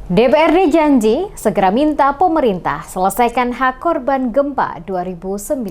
DPRD janji segera minta pemerintah selesaikan hak korban gempa 2019.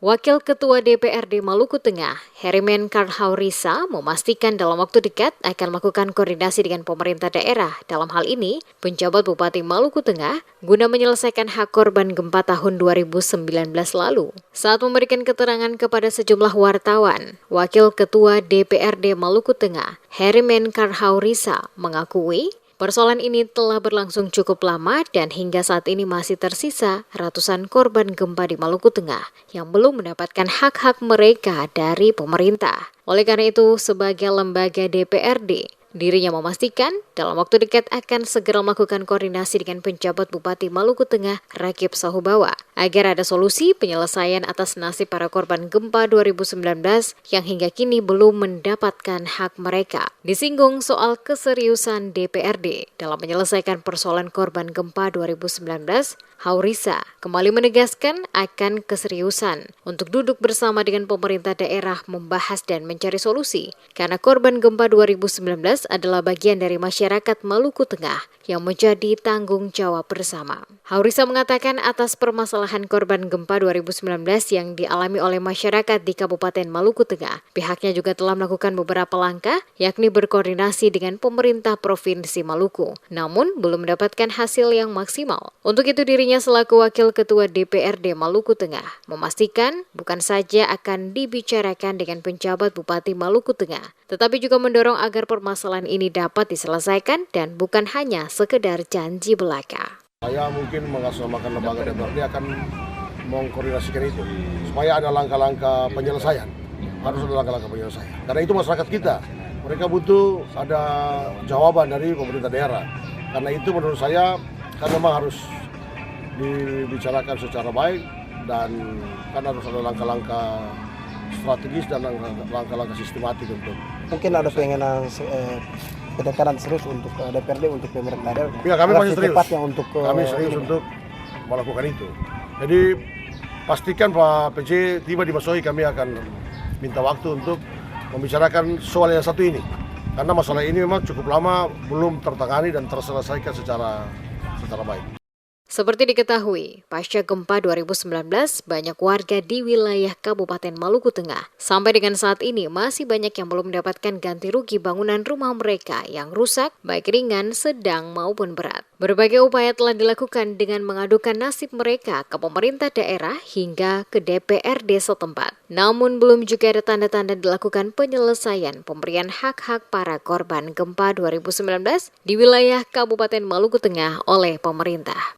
Wakil Ketua DPRD Maluku Tengah, Herimen Karhaurisa, memastikan dalam waktu dekat akan melakukan koordinasi dengan pemerintah daerah. Dalam hal ini, penjabat Bupati Maluku Tengah guna menyelesaikan hak korban gempa tahun 2019 lalu. Saat memberikan keterangan kepada sejumlah wartawan, Wakil Ketua DPRD Maluku Tengah, Herimen Karhaurisa, mengakui persoalan ini telah berlangsung cukup lama dan hingga saat ini masih tersisa ratusan korban gempa di Maluku Tengah yang belum mendapatkan hak-hak mereka dari pemerintah. Oleh karena itu, sebagai lembaga DPRD, dirinya memastikan dalam waktu dekat akan segera melakukan koordinasi dengan penjabat Bupati Maluku Tengah, Rakib Sahubawa, agar ada solusi penyelesaian atas nasib para korban gempa 2019 yang hingga kini belum mendapatkan hak mereka. Disinggung soal keseriusan DPRD dalam menyelesaikan persoalan korban gempa 2019, Haurisa kembali menegaskan akan keseriusan untuk duduk bersama dengan pemerintah daerah membahas dan mencari solusi, karena korban gempa 2019 adalah bagian dari masyarakat Maluku Tengah yang menjadi tanggung jawab bersama. Haurisa mengatakan atas permasalahan korban gempa 2019 yang dialami oleh masyarakat di Kabupaten Maluku Tengah, pihaknya juga telah melakukan beberapa langkah, yakni berkoordinasi dengan pemerintah Provinsi Maluku, namun belum mendapatkan hasil yang maksimal. Untuk itu dirinya selaku Wakil Ketua DPRD Maluku Tengah memastikan bukan saja akan dibicarakan dengan penjabat Bupati Maluku Tengah, tetapi juga mendorong agar permasalahan ini dapat diselesaikan dan bukan hanya sekedar janji belaka. Saya mungkin mengatasnamakan lembaga DPRD akan mengkoordinasikan itu supaya ada langkah-langkah penyelesaian. Harus ada langkah-langkah penyelesaian. Karena itu masyarakat kita, mereka butuh ada jawaban dari pemerintah daerah. Karena itu menurut saya kan memang harus dibicarakan secara baik dan kan harus ada langkah-langkah strategis dan langkah-langkah sistematik untuk. Mungkin ada pengenan pendekatan serius untuk DPRD untuk pemerintah daerah. Ya, kami masih serius. Kami serius untuk melakukan itu. Jadi pastikan Pak PJ tiba di Masohi, kami akan minta waktu untuk membicarakan soal yang satu ini. Karena masalah ini memang cukup lama belum tertangani dan terselesaikan secara baik. Seperti diketahui, pasca gempa 2019, banyak warga di wilayah Kabupaten Maluku Tengah sampai dengan saat ini masih banyak yang belum mendapatkan ganti rugi bangunan rumah mereka yang rusak, baik ringan, sedang maupun berat. Berbagai upaya telah dilakukan dengan mengadukan nasib mereka ke pemerintah daerah hingga ke DPRD setempat. Namun belum juga ada tanda-tanda dilakukan penyelesaian pemberian hak-hak para korban gempa 2019 di wilayah Kabupaten Maluku Tengah oleh pemerintah.